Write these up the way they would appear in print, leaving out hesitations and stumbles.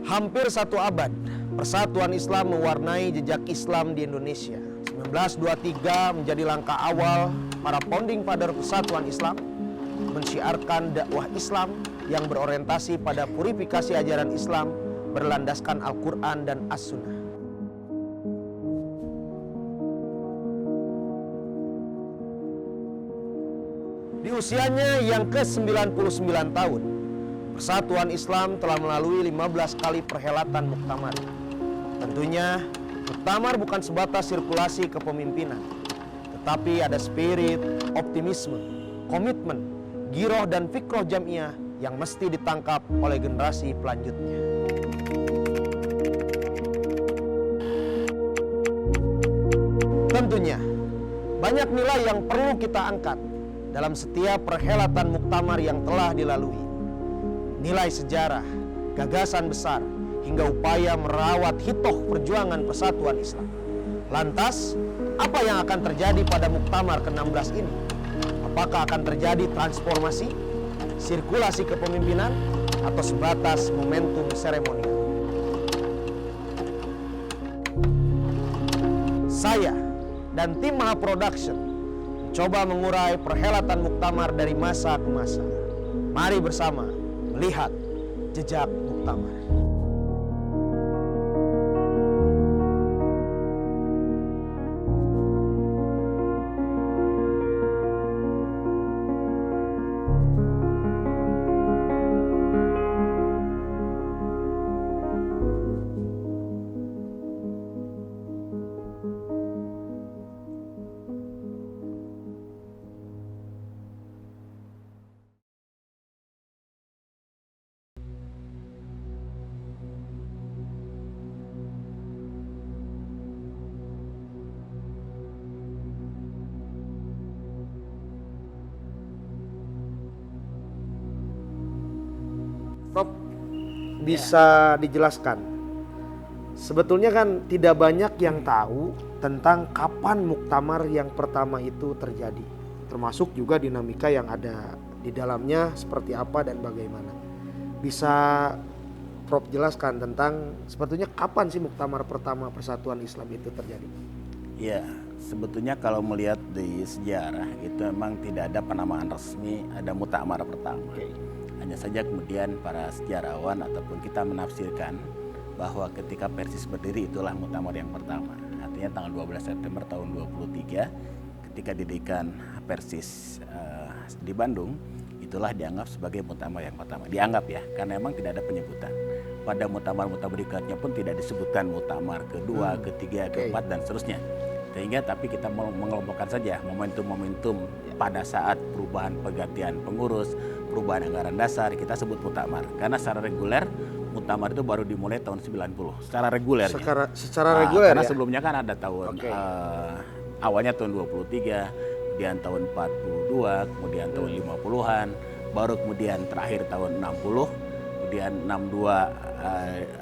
Hampir satu abad, persatuan Islam mewarnai jejak Islam di Indonesia. 1923 menjadi langkah awal para founding father persatuan Islam mensyiarkan dakwah Islam yang berorientasi pada purifikasi ajaran Islam berlandaskan Al-Quran dan As-Sunnah. Di usianya yang ke-99 tahun, Persatuan Islam telah melalui 15 kali perhelatan muktamar. Tentunya, muktamar bukan sebatas sirkulasi kepemimpinan, tetapi ada spirit, optimisme, komitmen, giroh dan fikroh jamiah yang mesti ditangkap oleh generasi pelanjutnya. Tentunya, banyak nilai yang perlu kita angkat dalam setiap perhelatan muktamar yang telah dilalui. Nilai sejarah, gagasan besar, hingga upaya merawat hitoh perjuangan persatuan Islam. Lantas, apa yang akan terjadi pada muktamar ke-16 ini? Apakah akan terjadi transformasi, sirkulasi kepemimpinan, atau sebatas momentum seremonial? Saya dan tim Maha Production mencoba mengurai perhelatan muktamar dari masa ke masa. Mari bersama melihat jejak muktamar. Prof, bisa dijelaskan? Sebetulnya kan tidak banyak yang tahu tentang kapan muktamar yang pertama itu terjadi. Termasuk juga dinamika yang ada di dalamnya seperti apa dan bagaimana. Bisa Prof jelaskan tentang sebetulnya kapan sih muktamar pertama Persatuan Islam itu terjadi? Ya, sebetulnya kalau melihat di sejarah itu memang tidak ada penamaan resmi ada muktamar pertama. Hanya saja kemudian para sejarawan ataupun kita menafsirkan bahwa ketika Persis berdiri itulah muktamar yang pertama. Artinya tanggal 12 September tahun 23 ketika didirikan Persis di Bandung, itulah dianggap sebagai muktamar yang pertama. Dianggap ya, karena memang tidak ada penyebutan. Pada muktamar-muktamar berikutnya pun tidak disebutkan muktamar kedua, ketiga, keempat dan seterusnya. Sehingga tapi kita mengelompokkan saja momentum-momentum pada saat perubahan pergantian pengurus, perubahan anggaran dasar, kita sebut muktamar. Karena secara reguler muktamar itu baru dimulai tahun 90. Secara reguler. Secara reguler karena ya? sebelumnya kan ada tahun awalnya tahun 23, kemudian tahun 42, kemudian tahun 50-an, baru kemudian terakhir tahun 60, kemudian 62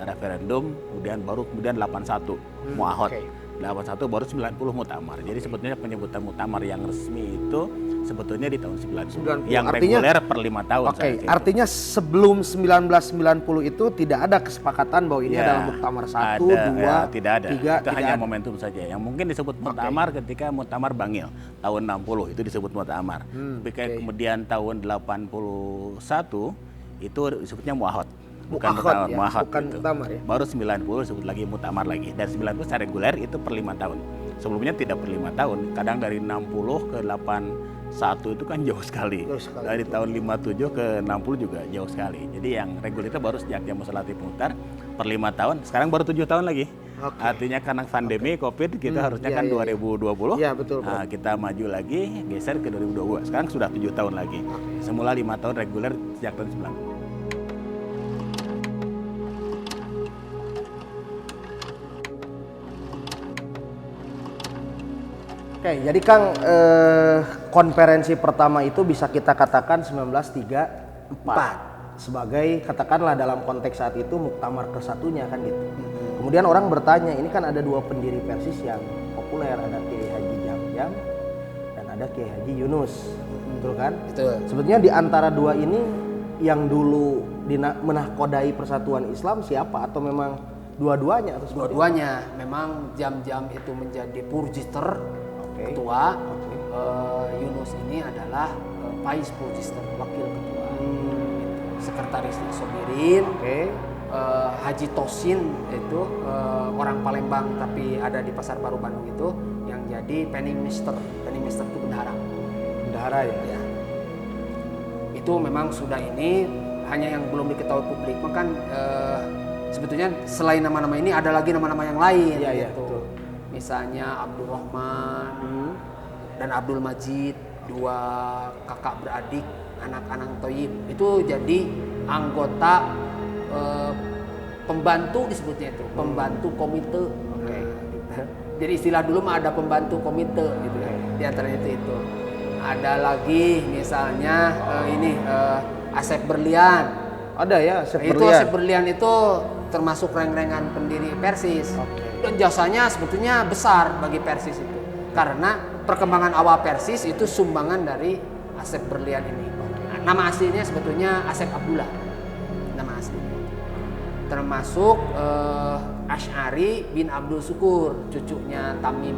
referendum, kemudian baru 81 muahot. 81 baru 90 muktamar. Jadi sebetulnya penyebutan muktamar yang resmi itu sebetulnya di tahun 90. Yang artinya, reguler per 5 tahun. Artinya sebelum 1990 itu tidak ada kesepakatan bahwa ini adalah muktamar 1, 2, tidak ada. 3. Itu hanya momentum saja. Yang mungkin disebut muktamar ketika muktamar Bangil tahun 60 itu disebut muktamar. Kemudian tahun 81 itu disebutnya muahot. Bukan muktamar ya. Baru 90 disebut lagi muktamar lagi. Dan 90 secara reguler itu per 5 tahun. Sebelumnya tidak per 5 tahun. Kadang dari 60 ke 81 itu kan jauh sekali. Dari tahun 57 ke 60 juga jauh sekali. Jadi yang reguler itu baru sejak Jamus Latif Mukhtar per 5 tahun. Sekarang baru 7 tahun lagi. Artinya karena pandemi COVID kita harusnya kan 2020. Iya betul. Nah, kita maju lagi geser ke 2022. Sekarang sudah 7 tahun lagi. Semula 5 tahun reguler sejak tahun 90. Oke, jadi Kang, konferensi pertama itu bisa kita katakan 1934 sebagai katakanlah dalam konteks saat itu muktamar ke-1-nya kan gitu. Kemudian orang bertanya, ini kan ada dua pendiri Persis yang populer, ada Kiai Haji Jamjam dan ada Kiai Haji Yunus, betul kan? Betul. Sebetulnya di antara dua ini yang dulu menahkodai persatuan Islam siapa, atau memang dua-duanya? Atau dua-duanya memang jam-jam itu menjadi purjister ketua. Yunus ini adalah Pais Purjister, wakil ketua. Sekretaris Sobirin. Haji Tosin itu orang Palembang tapi ada di Pasar Baru Bandung itu yang jadi Penningmaster. Penningmaster itu bendahara. Bendahara ya. Itu memang sudah ini hanya yang belum diketahui publik. Makan sebetulnya selain nama-nama ini ada lagi nama-nama yang lain gitu. Misalnya Abdul Rahman dan Abdul Majid, dua kakak beradik, anak-anak Toyib. Itu jadi anggota pembantu disebutnya itu, pembantu komite. Jadi istilah dulu mah ada pembantu komite gitu ya. Di antaranya itu. Ada lagi misalnya Asep Berlian. Ada ya Asep Berlian. Itu Asep Berlian itu termasuk reng-rengan pendiri Persis. Dan jasanya sebetulnya besar bagi Persis itu. Karena perkembangan awal Persis itu sumbangan dari Asep Berlian ini. Nama aslinya sebetulnya Asep Abdullah. Nama aslinya. Termasuk Asy'ari bin Abdul Syukur, cucunya Tamim,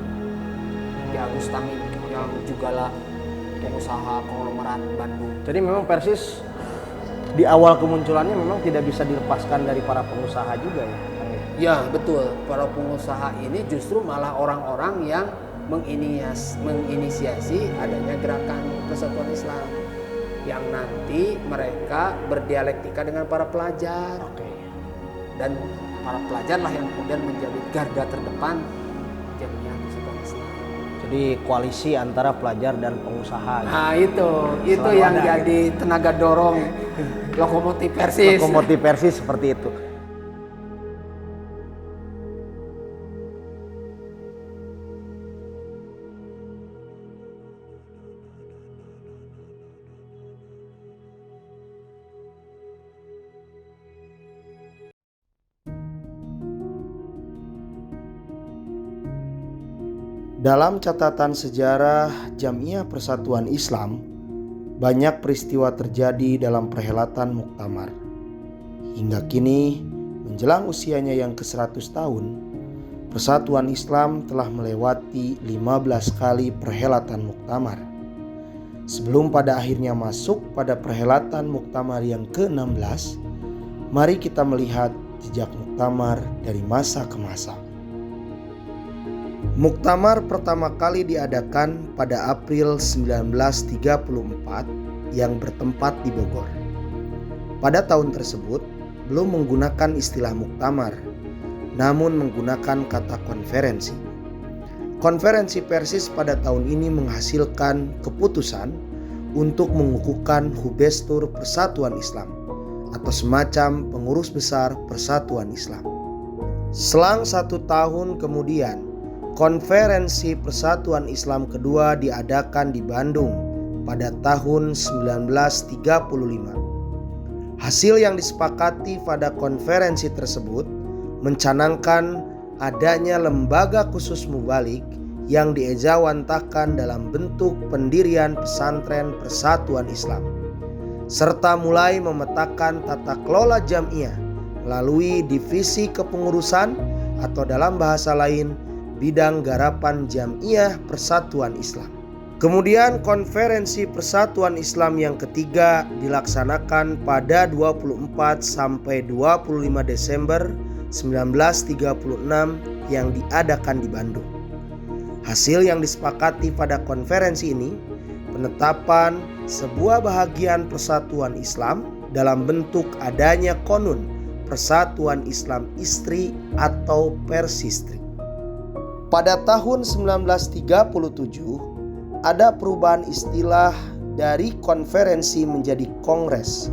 Ki Agus Tamim yang juga lah pengusaha konglomerat Bandung. Jadi memang Persis di awal kemunculannya memang tidak bisa dilepaskan dari para pengusaha juga ya, Kang? Ya betul, para pengusaha ini justru malah orang-orang yang menginisiasi adanya gerakan persatuan Islam, yang nanti mereka berdialektika dengan para pelajar. Dan para pelajar lah yang kemudian menjadi garda terdepan Jamiah Persatuan Islam. Jadi koalisi antara pelajar dan pengusaha. Nah itu yang jadi tenaga dorong lokomotif Persis. Lokomotif Persis seperti itu. Dalam catatan sejarah Jamiah Persatuan Islam, banyak peristiwa terjadi dalam perhelatan Muktamar. Hingga kini, menjelang usianya yang ke-100 tahun, Persatuan Islam telah melewati 15 kali perhelatan Muktamar. Sebelum pada akhirnya masuk pada perhelatan Muktamar yang ke-16, mari kita melihat jejak Muktamar dari masa ke masa. Muktamar pertama kali diadakan pada April 1934 yang bertempat di Bogor. Pada tahun tersebut belum menggunakan istilah muktamar, namun menggunakan kata konferensi. Konferensi Persis pada tahun ini menghasilkan keputusan untuk mengukuhkan Hubestur Persatuan Islam atau semacam pengurus besar Persatuan Islam. Selang 1 tahun kemudian, Konferensi Persatuan Islam kedua diadakan di Bandung pada tahun 1935. Hasil yang disepakati pada konferensi tersebut mencanangkan adanya lembaga khusus mubalik yang diejawantahkan dalam bentuk pendirian pesantren Persatuan Islam, serta mulai memetakan tata kelola jamiah melalui divisi kepengurusan atau dalam bahasa lain bidang garapan Jamiah Persatuan Islam. Kemudian konferensi Persatuan Islam yang ketiga dilaksanakan pada 24 sampai 25 Desember 1936 yang diadakan di Bandung. Hasil yang disepakati pada konferensi ini penetapan sebuah bahagian Persatuan Islam dalam bentuk adanya konun Persatuan Islam Istri atau Persistri. Pada tahun 1937 ada perubahan istilah dari konferensi menjadi kongres.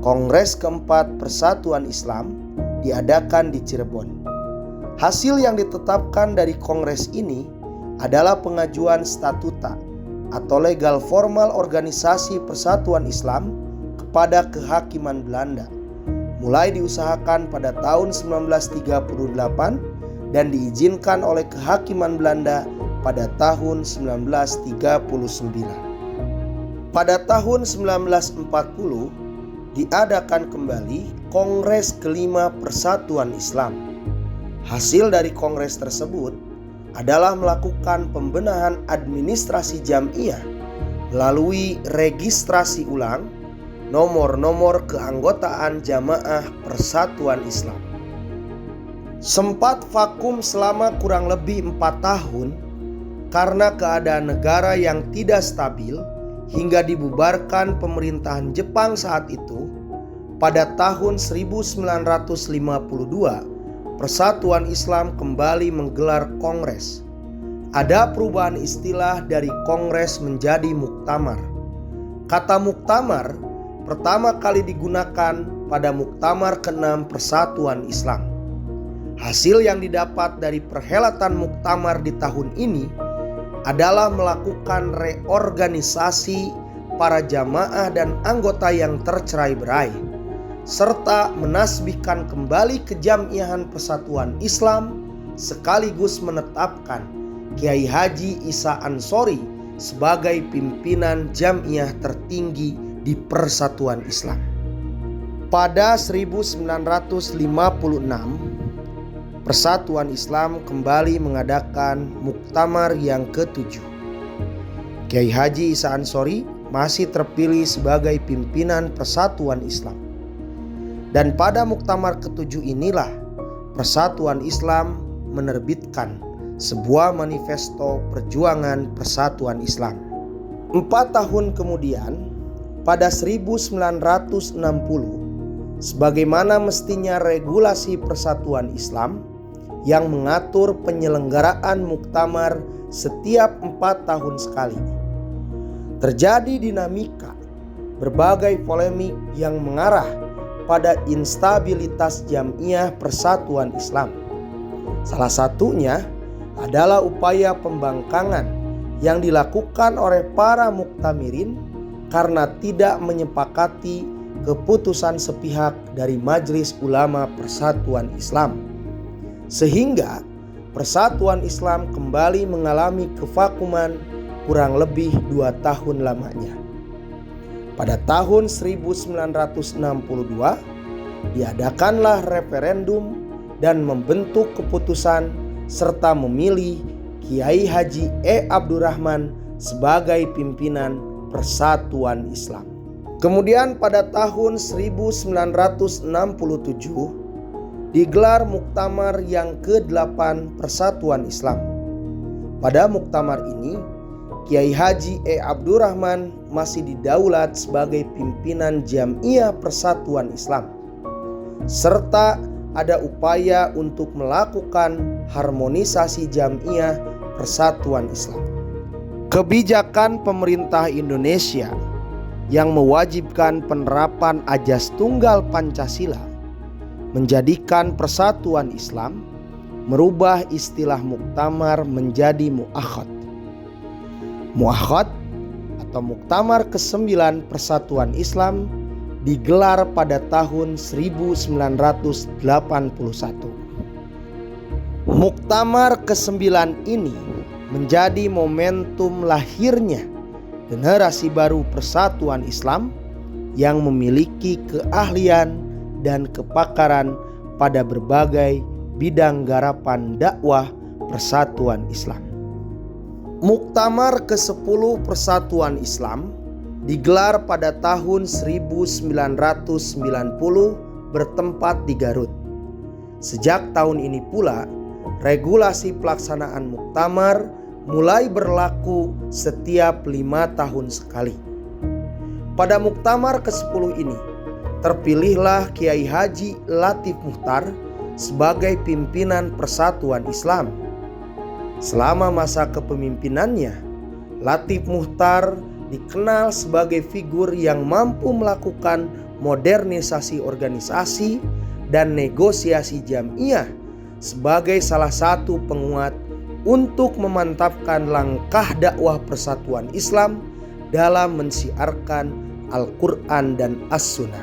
Kongres keempat Persatuan Islam diadakan di Cirebon. Hasil yang ditetapkan dari kongres ini adalah pengajuan statuta atau legal formal organisasi Persatuan Islam kepada kehakiman Belanda. Mulai diusahakan pada tahun 1938 dan diizinkan oleh kehakiman Belanda pada tahun 1939. Pada tahun 1940 diadakan kembali Kongres kelima Persatuan Islam. Hasil dari kongres tersebut adalah melakukan pembenahan administrasi Jam'iyah melalui registrasi ulang nomor-nomor keanggotaan Jamaah Persatuan Islam. Sempat vakum selama kurang lebih 4 tahun karena keadaan negara yang tidak stabil hingga dibubarkan pemerintahan Jepang saat itu. Pada tahun 1952 Persatuan Islam kembali menggelar kongres. Ada perubahan istilah dari kongres menjadi muktamar. Kata muktamar pertama kali digunakan pada muktamar ke-6 Persatuan Islam. Hasil yang didapat dari perhelatan muktamar di tahun ini adalah melakukan reorganisasi para jamaah dan anggota yang tercerai-berai, serta menasbihkan kembali kejamiahan Persatuan Islam sekaligus menetapkan Kiai Haji Isa Ansori sebagai pimpinan jamiah tertinggi di Persatuan Islam. Pada 1956, Persatuan Islam kembali mengadakan muktamar yang ke-7. Kiai Haji Isa Ansori masih terpilih sebagai pimpinan Persatuan Islam. Dan pada muktamar ke-7 inilah Persatuan Islam menerbitkan sebuah manifesto perjuangan Persatuan Islam. 4 tahun kemudian, pada 1960, sebagaimana mestinya regulasi Persatuan Islam yang mengatur penyelenggaraan muktamar setiap 4 tahun sekali, terjadi dinamika berbagai polemik yang mengarah pada instabilitas jamiah Persatuan Islam. Salah satunya adalah upaya pembangkangan yang dilakukan oleh para muktamirin karena tidak menyepakati keputusan sepihak dari Majelis Ulama Persatuan Islam, sehingga Persatuan Islam kembali mengalami kevakuman kurang lebih 2 tahun lamanya. Pada tahun 1962 diadakanlah referendum dan membentuk keputusan serta memilih Kiai Haji E. Abdurrahman sebagai pimpinan Persatuan Islam. Kemudian pada tahun 1967 digelar muktamar yang ke-8 Persatuan Islam. Pada muktamar ini Kiai Haji E. Abdurrahman masih didaulat sebagai pimpinan Jamiah Persatuan Islam, serta ada upaya untuk melakukan harmonisasi Jamiah Persatuan Islam. Kebijakan pemerintah Indonesia yang mewajibkan penerapan Ajas Tunggal Pancasila menjadikan Persatuan Islam merubah istilah muktamar menjadi mu'akhad. Mu'akhad atau muktamar ke-9 Persatuan Islam digelar pada tahun 1981. Muktamar ke-9 ini menjadi momentum lahirnya generasi baru Persatuan Islam yang memiliki keahlian dan kepakaran pada berbagai bidang garapan dakwah Persatuan Islam. Muktamar ke-10 Persatuan Islam digelar pada tahun 1990 bertempat di Garut. Sejak tahun ini pula, regulasi pelaksanaan muktamar mulai berlaku setiap 5 tahun sekali. Pada muktamar ke-10 ini, terpilihlah Kiai Haji Latif Muchtar sebagai pimpinan Persatuan Islam. Selama masa kepemimpinannya, Latif Muchtar dikenal sebagai figur yang mampu melakukan modernisasi organisasi dan negosiasi jamiah sebagai salah satu penguat untuk memantapkan langkah dakwah Persatuan Islam dalam mensiarkan Al-Quran dan As-Sunnah.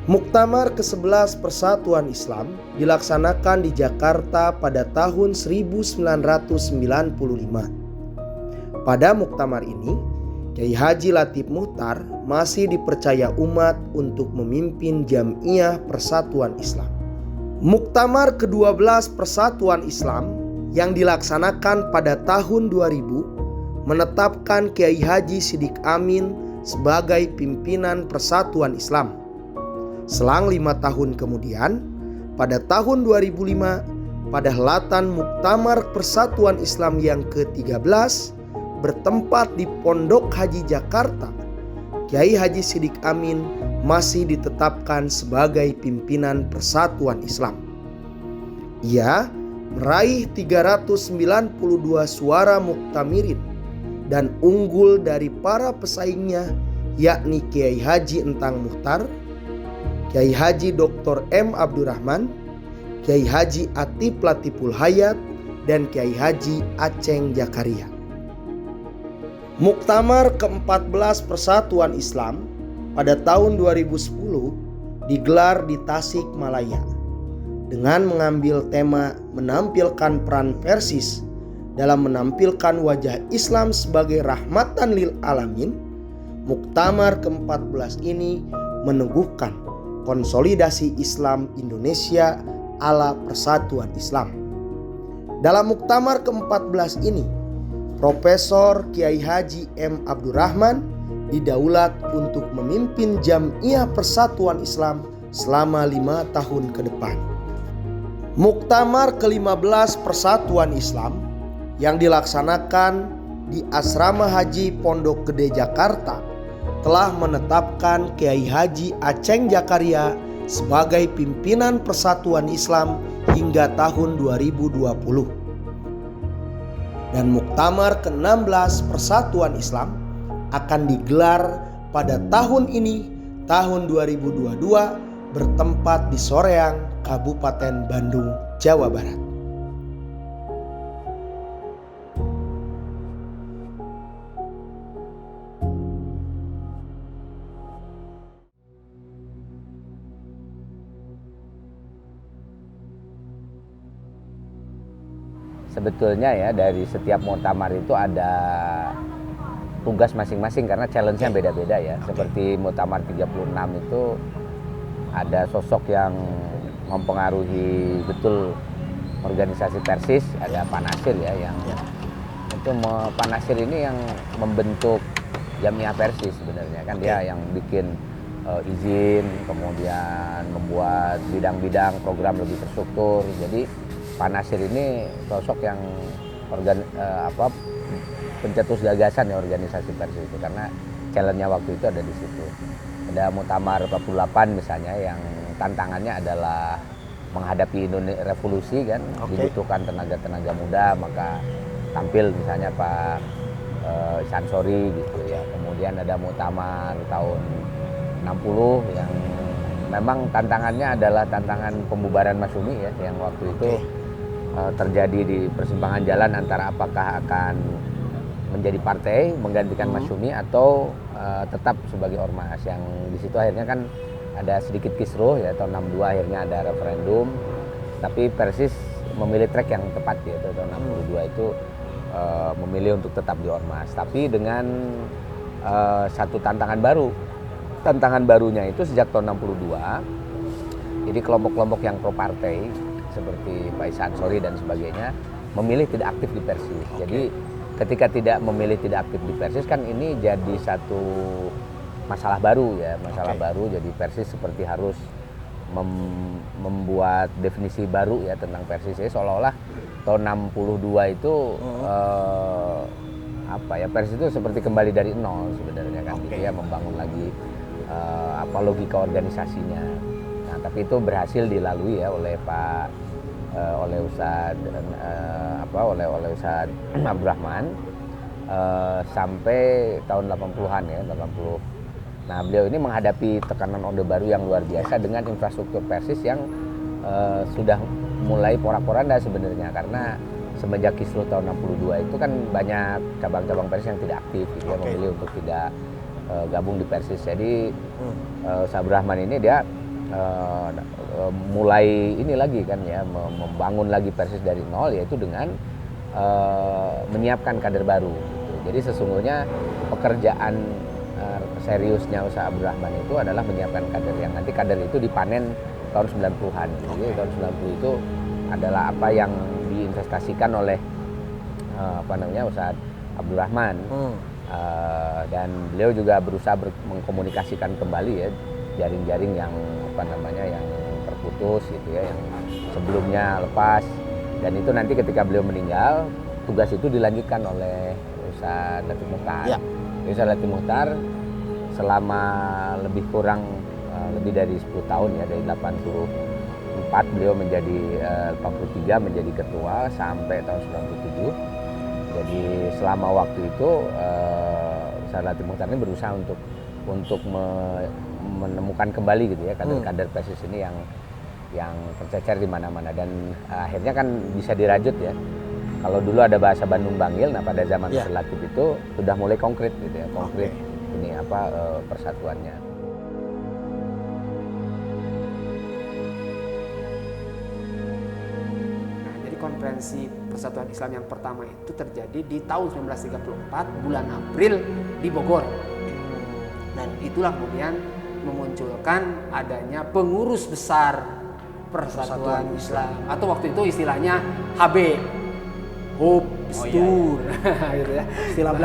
Muktamar ke-11 Persatuan Islam dilaksanakan di Jakarta pada tahun 1995. Pada muktamar ini, Kiai Haji Latif Muchtar masih dipercaya umat untuk memimpin Jam'iyah Persatuan Islam. Muktamar ke-12 Persatuan Islam yang dilaksanakan pada tahun 2000 menetapkan Kiai Haji Siddiq Amin sebagai pimpinan Persatuan Islam. Selang 5 tahun kemudian, pada tahun 2005, pada helatan Muktamar Persatuan Islam yang ke-13 bertempat di Pondok Haji Jakarta, Kiai Haji Siddiq Amin masih ditetapkan sebagai pimpinan Persatuan Islam. Ia meraih 392 suara muktamirin dan unggul dari para pesaingnya, yakni Kiai Haji Entang Muchtar, Kiai Haji Dr. M. Abdurrahman, Kiai Haji Atif Latiful Hayat, dan Kiai Haji Aceng Jakaria. Muktamar ke-14 Persatuan Islam pada tahun 2010 digelar di Tasikmalaya dengan mengambil tema menampilkan peran Persis dalam menampilkan wajah Islam sebagai rahmatan lil alamin. Muktamar ke-14 ini meneguhkan konsolidasi Islam Indonesia ala Persatuan Islam. Dalam muktamar ke-14 ini, Profesor Kiai Haji M. Abdurrahman didaulat untuk memimpin Jam'iyah Persatuan Islam selama 5 tahun ke depan. Muktamar ke-15 Persatuan Islam yang dilaksanakan di Asrama Haji Pondok Gede Jakarta telah menetapkan Kiai Haji Aceng Jakaria sebagai pimpinan Persatuan Islam hingga tahun 2020. Dan Muktamar ke-16 Persatuan Islam akan digelar pada tahun ini, tahun 2022, bertempat di Soreang, Kabupaten Bandung, Jawa Barat. Sebetulnya ya dari setiap muktamar itu ada tugas masing-masing karena challenge-nya beda-beda ya. Seperti muktamar 36 itu ada sosok yang mempengaruhi betul organisasi Persis, ada Pak Nasir ya yang itu Pak Nasir ini yang membentuk Jam'iyah Persis sebenarnya kan dia yang bikin izin, kemudian membuat bidang-bidang program lebih terstruktur. Jadi Pak Nasir ini sosok yang pencetus gagasan ya organisasi Persis itu karena challenge-nya waktu itu ada di situ. Ada Muktamar 48 misalnya yang tantangannya adalah menghadapi revolusi kan, dibutuhkan tenaga-tenaga muda, maka tampil misalnya Pak Sansori gitu ya. Kemudian ada Muktamar tahun 60 yang memang tantangannya adalah tantangan pembubaran Masyumi ya, yang waktu itu terjadi di persimpangan jalan antara apakah akan menjadi partai menggantikan Masyumi atau tetap sebagai ormas. Yang di situ akhirnya kan ada sedikit kisruh ya, tahun 62 akhirnya ada referendum, tapi Persis memilih track yang tepat ya, tahun 62 itu memilih untuk tetap di ormas, tapi dengan satu tantangan baru. Tantangan barunya itu sejak tahun 62, jadi kelompok-kelompok yang pro partai seperti Pak Sansori dan sebagainya memilih tidak aktif di Persis. Jadi ketika tidak memilih tidak aktif di Persis kan ini jadi satu masalah baru ya, baru. Jadi Persis seperti harus membuat definisi baru ya tentang Persis. Jadi seolah-olah tahun 62 itu Persis itu seperti kembali dari nol sebenarnya kan. Dia membangun lagi logika organisasinya. Nah, tapi itu berhasil dilalui ya oleh oleh Ustadz Abdurrahman sampai tahun 80-an ya, 80. Nah, beliau ini menghadapi tekanan Orde Baru yang luar biasa dengan infrastruktur Persis yang sudah mulai porak-poranda sebenarnya, karena semenjak kisruh tahun 62 itu kan banyak cabang-cabang Persis yang tidak aktif gitu, memilih untuk tidak gabung di Persis. Jadi Ustadz Abdurrahman ini dia mulai ini lagi kan ya, membangun lagi Persis dari nol, yaitu dengan menyiapkan kader baru gitu. Jadi sesungguhnya pekerjaan seriusnya Ustaz Abdurrahman itu adalah menyiapkan kader yang nanti kader itu dipanen tahun 90-an. Jadi tahun 90 itu adalah apa yang diinvestasikan oleh Ustaz Abdurrahman. Dan beliau juga berusaha mengkomunikasikan kembali ya jaring-jaring yang yang terputus gitu ya, yang sebelumnya lepas. Dan itu nanti ketika beliau meninggal, tugas itu dilanjutkan oleh Ustaz Latif Muchtar. Ya. Ustaz Latif Muchtar selama lebih kurang lebih dari 10 tahun ya, dari 84 beliau menjadi 83 menjadi ketua sampai tahun 97. Jadi selama waktu itu Ustaz Latif Muchtar ini berusaha untuk menemukan kembali gitu ya kader-kader Persis ini yang tercecer di mana-mana, dan akhirnya kan bisa dirajut ya. Kalau dulu ada bahasa Bandung Bangil, nah pada zaman Ustaz Latif itu sudah mulai konkret gitu ya, konkret ini persatuannya. Nah, jadi konferensi Persatuan Islam yang pertama itu terjadi di tahun 1934 bulan April di Bogor. Dan itulah kemudian memunculkan adanya pengurus besar Persatuan Islam, atau waktu itu istilahnya HB, Hoop Bestuur, gitu ya. Istilah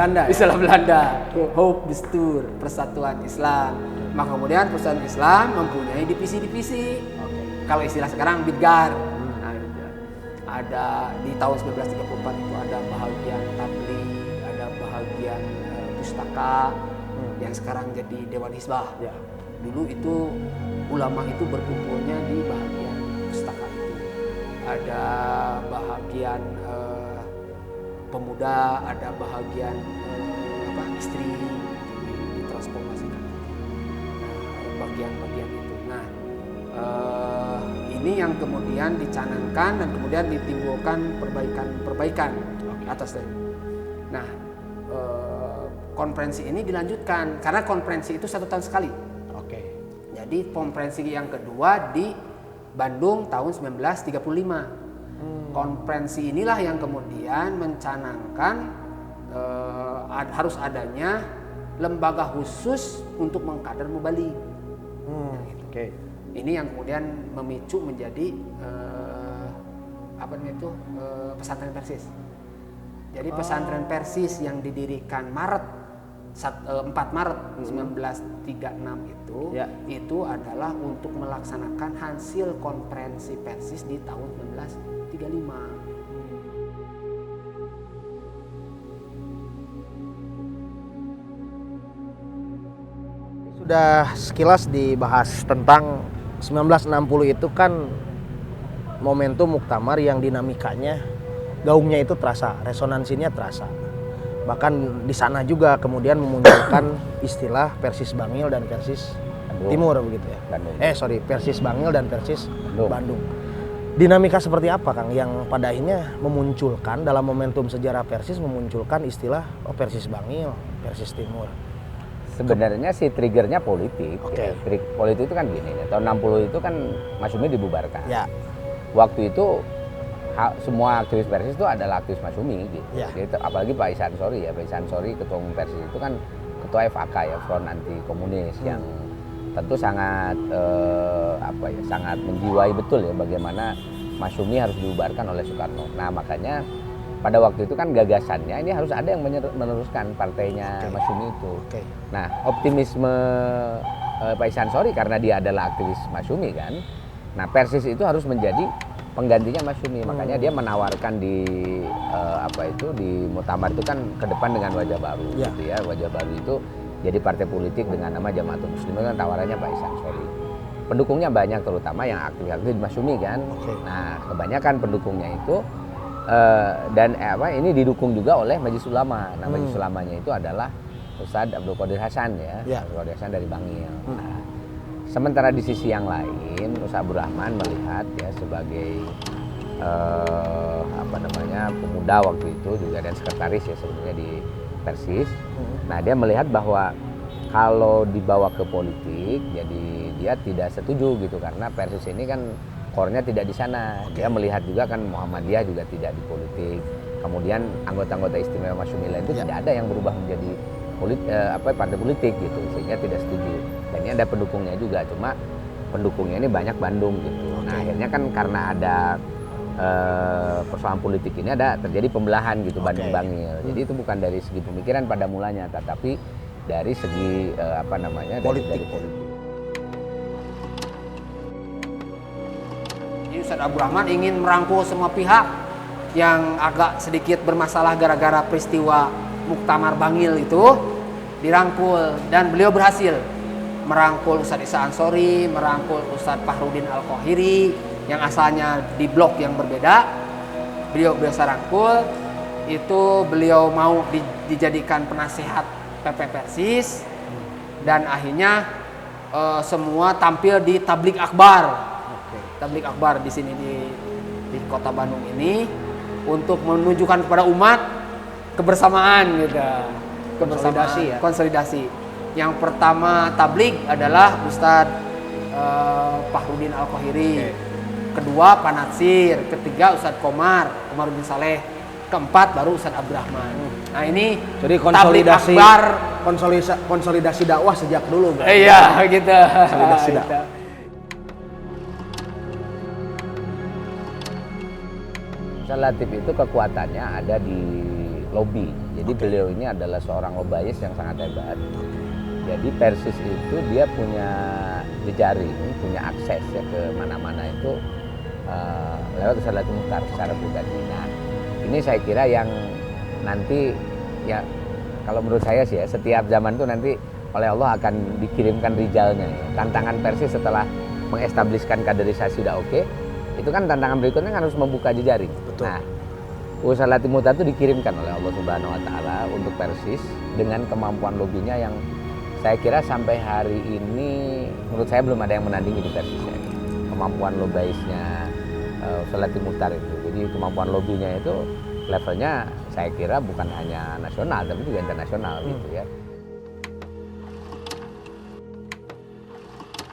Belanda, Hoop Bestuur, Persatuan Islam. Maka kemudian Persatuan Islam mempunyai divisi-divisi. Kalau istilah sekarang Bidgar. Nah, gitu. Ada di tahun 1934 itu ada bahagian tabligh, ada bahagian pustaka yang sekarang jadi Dewan Hizbah. Ya. Dulu itu ulama itu berkumpulnya di bahagian pustaka itu. Ada bahagian pemuda, ada bahagian istri, ditransformasikan bagian-bagian itu. Nah, ini yang kemudian dicanangkan dan kemudian ditimbulkan perbaikan atas itu. Nah, konferensi ini dilanjutkan karena konferensi itu 1 tahun sekali. Jadi konferensi yang kedua di Bandung tahun 1935. Konferensi inilah yang kemudian mencanangkan harus adanya lembaga khusus untuk mengkader mubalik. Ini yang kemudian memicu menjadi pesantren Persis. Jadi pesantren Persis yang didirikan 4 Maret 1936 itu adalah untuk melaksanakan hasil konferensi Persis di tahun 1935. Sudah sekilas dibahas tentang 1960 itu kan momentum muktamar yang dinamikanya, gaungnya itu terasa, resonansinya terasa. Bahkan di sana juga kemudian memunculkan istilah Persis Bangil dan Persis Timur begitu ya. Persis Bangil dan Persis Bandung. Dinamika seperti apa Kang yang pada akhirnya memunculkan dalam momentum sejarah Persis memunculkan istilah Persis Bangil, Persis Timur? Sebenarnya sih triggernya politik. Ya. Politik itu kan gini ya. Tahun 60 itu kan Masyumi dibubarkan. Ya. Waktu itu semua aktivis Persis itu adalah aktivis Masyumi gitu. Ya. Jadi, apalagi Pak Ihsan Sorry ya, Pak Ihsan Sorry ketua umum Persis itu kan ketua FAK ya, Front Anti Komunis yang tentu sangat sangat menjiwai betul ya bagaimana Masyumi harus dibubarkan oleh Soekarno. Nah, makanya pada waktu itu kan gagasannya ini harus ada yang meneruskan partainya Masyumi itu. Nah, optimisme Pak Ihsan Sorry karena dia adalah aktivis Masyumi kan. Nah, Persis itu harus menjadi penggantinya Masyumi, makanya dia menawarkan di di muktamar itu kan ke depan dengan wajah baru gitu ya. Wajah baru itu jadi partai politik dengan nama Jamaatul Muslimin, kan tawarannya Pak Ihsan Sorry. Pendukungnya banyak, terutama yang aktif-aktif di Masyumi kan. Nah, kebanyakan pendukungnya itu ini didukung juga oleh Majelis Ulama. Nah, Majelis Ulamanya itu adalah Ustadz Abdul Qadir Hasan ya. Abdul Qadir Hasan dari Bangil. Nah, sementara di sisi yang lain, Ustadz Abdurrahman melihat ya sebagai pemuda waktu itu juga dan sekretaris ya sebenarnya di Persis. Nah, dia melihat bahwa kalau dibawa ke politik, jadi dia tidak setuju gitu karena Persis ini kan core-nya tidak di sana. Dia melihat juga kan Muhammadiyah juga tidak di politik. Kemudian anggota-anggota istimewa Masyumi lain itu tidak ada yang berubah menjadi partai politik gitu, sehingga tidak setuju. Dan ini ada pendukungnya juga, cuma pendukungnya ini banyak Bandung gitu. Nah akhirnya kan karena ada persoalan politik ini ada terjadi pembelahan gitu Bandung Bangil. Jadi itu bukan dari segi pemikiran pada mulanya, tetapi dari segi dari politik. Jadi Ustadz Abdul Rahman ingin merangkul semua pihak yang agak sedikit bermasalah gara-gara peristiwa Muktamar Bangil itu, dirangkul, dan beliau berhasil merangkul Ustadz Isa Ansori, merangkul Ustadz Fahrudin Al-Qahiri yang asalnya di blok yang berbeda. Beliau rangkul, itu beliau mau dijadikan penasihat PP Persis, dan akhirnya semua tampil di tablik akbar. Tablik akbar di sini di kota Bandung ini untuk menunjukkan kepada umat kebersamaan gitu. Konsolidasi. Yang pertama tablik adalah Ustadz Fahrudin Al-Qahiri. Kedua Pak Natsir, ketiga Ustadz Komar bin Saleh, keempat baru Ustadz Abdul Rahman. Nah ini jadi konsolidasi dakwah sejak dulu, Bang. Iya, gitu. Konsolidasi dakwah. Ustadz Latif itu kekuatannya ada di lobby. Jadi beliau ini adalah seorang lobbyis yang sangat hebat. Jadi Persis itu dia punya jejaring, punya akses ya ke mana-mana itu lewat Ustadz Latif Muchtar secara pribadi. Nah, ini saya kira yang nanti ya kalau menurut saya sih ya setiap zaman tuh nanti oleh Allah akan dikirimkan rijalnya. Ya. Tantangan Persis setelah mengestabliskan kaderisasi udah oke, itu kan tantangan berikutnya kan harus membuka jejaring. Betul. Nah, Ustadz Latif Muchtar itu dikirimkan oleh Allah Subhanahu Wa Taala untuk Persis dengan kemampuan lobinya yang saya kira sampai hari ini menurut saya belum ada yang menandingi di Persis ya. Kemampuan lobbyisnya Ustadz Latif Muchtar itu. Jadi kemampuan lobinya itu levelnya saya kira bukan hanya nasional tapi juga internasional gitu ya.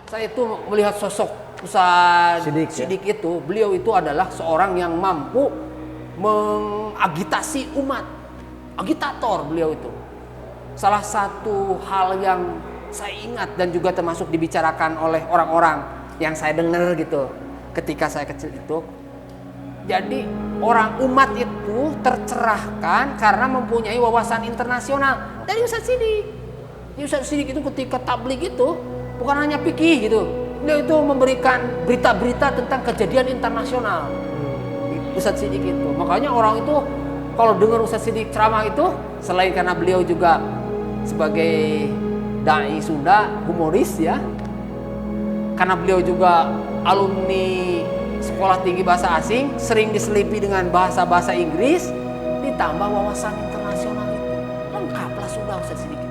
Saya itu melihat sosok Ustadz Sidik itu, beliau itu adalah seorang yang mampu mengagitasi umat, agitator beliau itu. Salah satu hal yang saya ingat dan juga termasuk dibicarakan oleh orang-orang yang saya dengar gitu ketika saya kecil itu. Jadi orang umat itu tercerahkan karena mempunyai wawasan internasional dari Ustadz Sidik. Jadi Ustadz Sidik itu ketika tabligh itu bukan hanya fikih gitu. Beliau itu memberikan berita-berita tentang kejadian internasional. Ustadz Sidik itu. Makanya orang itu kalau dengar Ustadz Sidik ceramah itu, selain karena beliau juga sebagai dai Sunda, humoris ya. Karena beliau juga alumni Sekolah Tinggi Bahasa Asing, sering diselipi dengan bahasa-bahasa Inggris, ditambah wawasan internasional itu. Lengkaplah sudah Ustadz Sidik itu.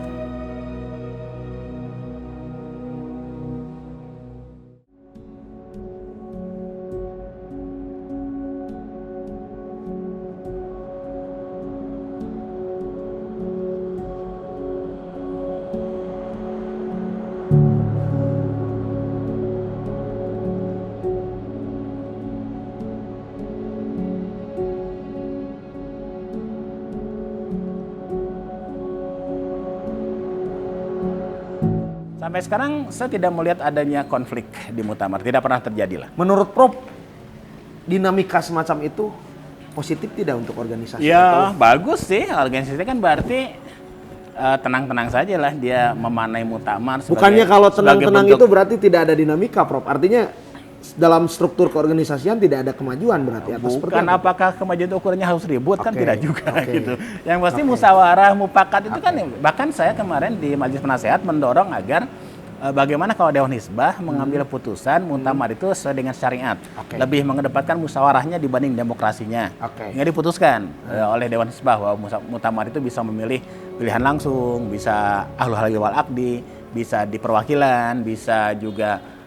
Sampai sekarang saya tidak melihat adanya konflik di Muktamar, tidak pernah terjadi lah. Menurut Prof, dinamika semacam itu positif tidak untuk organisasi? Ya bagus sih, organisasi kan berarti tenang-tenang saja lah dia memanai Muktamar. Bukannya kalau tenang-tenang itu berarti tidak ada dinamika, Prof? Artinya dalam struktur keorganisasian tidak ada kemajuan berarti atas bukan apakah kemajuan ukurannya harus ribut kan tidak juga gitu. Yang pasti musyawarah mufakat itu kan bahkan saya kemarin di Majelis Penasehat mendorong agar bagaimana kalau Dewan Hizbah mengambil putusan Muktamar itu sesuai dengan syariat. Lebih mengedepankan musyawarahnya dibanding demokrasinya. Hingga diputuskan oleh Dewan Hizbah bahwa Muktamar itu bisa memilih pilihan langsung, bisa ahlul halal wal aqdi, bisa di perwakilan, bisa juga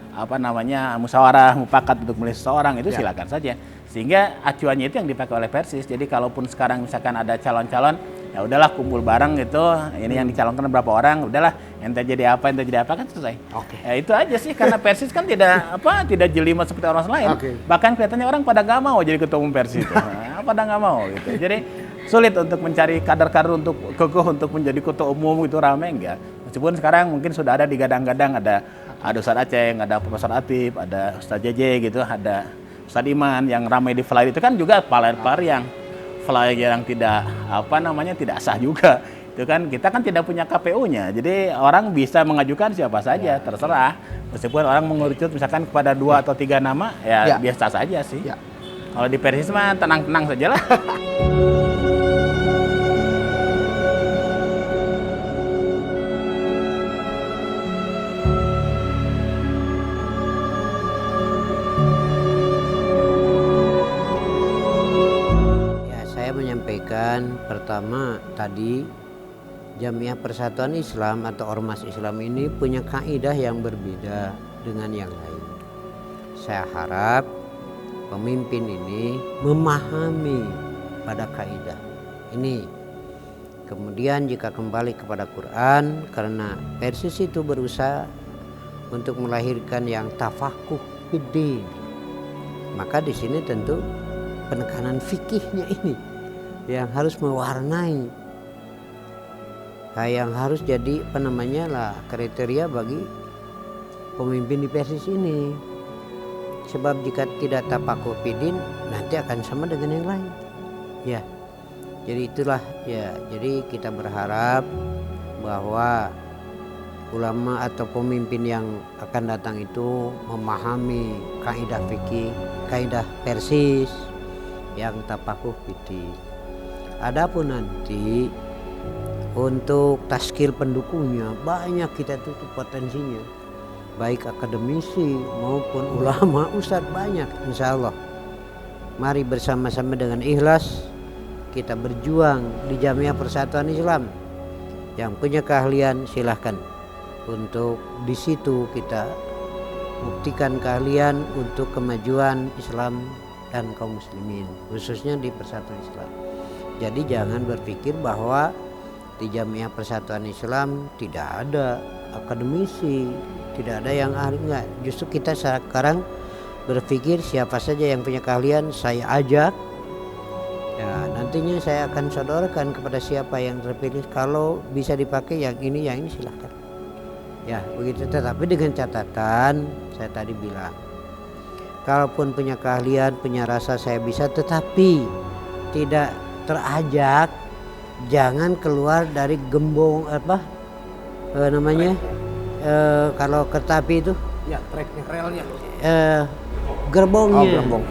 musyawarah mufakat untuk memilih seseorang, itu silakan saja. Sehingga acuannya itu yang dipakai oleh Persis. Jadi kalaupun sekarang misalkan ada calon-calon Ya udahlah kumpul bareng gitu, ini yang dicalonkan berapa orang, udahlah ente jadi apa kan selesai. Oke. Ya itu aja sih, karena Persis kan tidak jelimet seperti orang lain. Oke. Bahkan kelihatannya orang pada nggak mau jadi ketua umum Persis itu. Pada nggak mau gitu. Jadi sulit untuk mencari kader-kader untuk kokoh untuk menjadi ketua umum itu ramai enggak. Meskipun sekarang mungkin sudah ada digadang-gadang, ada Ustaz Aceng, ada Profesor Atip, ada Ustaz JJ gitu, ada Ustaz Iman yang ramai di flyer itu kan juga flyer yang tidak tidak sah juga. Itu kan kita kan tidak punya KPU-nya. Jadi orang bisa mengajukan siapa saja, terserah. Meskipun orang mengerucut misalkan kepada 2 atau 3 nama, ya biasa saja sih. Ya. Kalau di Persis mah tenang-tenang saja lah. Menyampaikan pertama tadi Jamiah Persatuan Islam atau Ormas Islam ini punya kaidah yang berbeda dengan yang lain. Saya harap pemimpin ini memahami pada kaidah ini. Kemudian jika kembali kepada Quran, karena Persis itu berusaha untuk melahirkan yang tafakuh fiddin, maka di sini tentu penekanan fikihnya ini yang harus mewarnai, yang harus jadi kriteria bagi pemimpin di Persis ini. Sebab jika tidak tafakuh fiddin, nanti akan sama dengan yang lain. Ya, jadi itulah ya. Jadi kita berharap bahwa ulama atau pemimpin yang akan datang itu memahami kaidah fikih, kaidah Persis yang tafakuh fiddin. Adapun nanti untuk taskil pendukungnya banyak kita tutup potensinya, baik akademisi maupun ulama, ustadz banyak, insya Allah. Mari bersama-sama dengan ikhlas kita berjuang di Jamiah Persatuan Islam. Yang punya keahlian silahkan untuk di situ kita buktikan keahlian untuk kemajuan Islam dan kaum muslimin, khususnya di Persatuan Islam. Jadi jangan berpikir bahwa di Jamiah Persatuan Islam tidak ada akademisi, tidak ada yang ahli, enggak. Justru kita sekarang berpikir siapa saja yang punya keahlian saya ajak. Ya, nantinya saya akan sodorkan kepada siapa yang terpilih. Kalau bisa dipakai yang ini silahkan. Ya, begitu. Tetapi dengan catatan saya tadi bilang, kalaupun punya keahlian, punya rasa saya bisa, tetapi tidak terajak, jangan keluar dari gembong kalau kereta api itu Ya, treknya, relnya. Gerbongnya. Gerbong.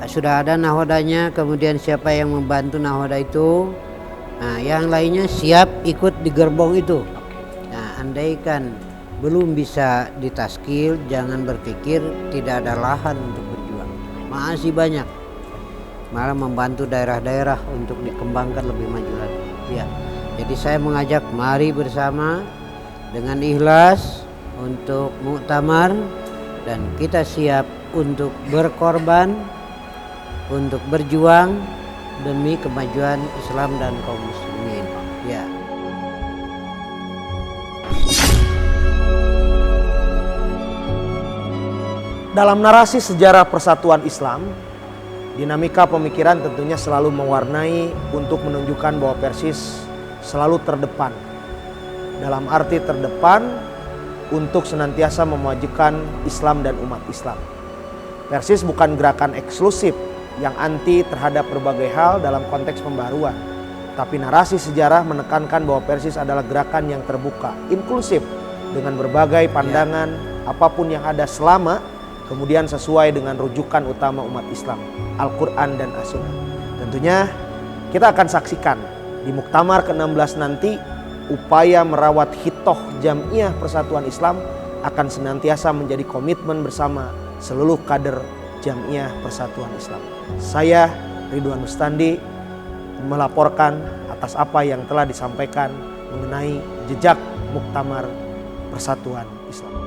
Sudah ada nahodanya, kemudian siapa yang membantu nahoda itu, nah yang lainnya siap ikut di gerbong itu. Nah, andaikan belum bisa ditaskil, jangan berpikir tidak ada lahan untuk berjuang. Masih banyak. Malah membantu daerah-daerah untuk dikembangkan lebih maju lagi. Ya. Jadi saya mengajak mari bersama dengan ikhlas untuk muktamar, dan kita siap untuk berkorban, untuk berjuang demi kemajuan Islam dan kaum muslimin. Ya. Dalam narasi sejarah persatuan Islam, dinamika pemikiran tentunya selalu mewarnai untuk menunjukkan bahwa Persis selalu terdepan. Dalam arti terdepan untuk senantiasa memajukan Islam dan umat Islam. Persis bukan gerakan eksklusif yang anti terhadap berbagai hal dalam konteks pembaruan. Tapi narasi sejarah menekankan bahwa Persis adalah gerakan yang terbuka, inklusif, dengan berbagai pandangan, apapun yang ada selama kemudian sesuai dengan rujukan utama umat Islam, Al-Quran dan As-Sunnah. Tentunya kita akan saksikan di Muktamar ke-16 nanti, upaya merawat hitoh Jamiah Persatuan Islam akan senantiasa menjadi komitmen bersama seluruh kader Jamiah Persatuan Islam. Saya Ridwan Rustandi melaporkan atas apa yang telah disampaikan mengenai jejak Muktamar Persatuan Islam.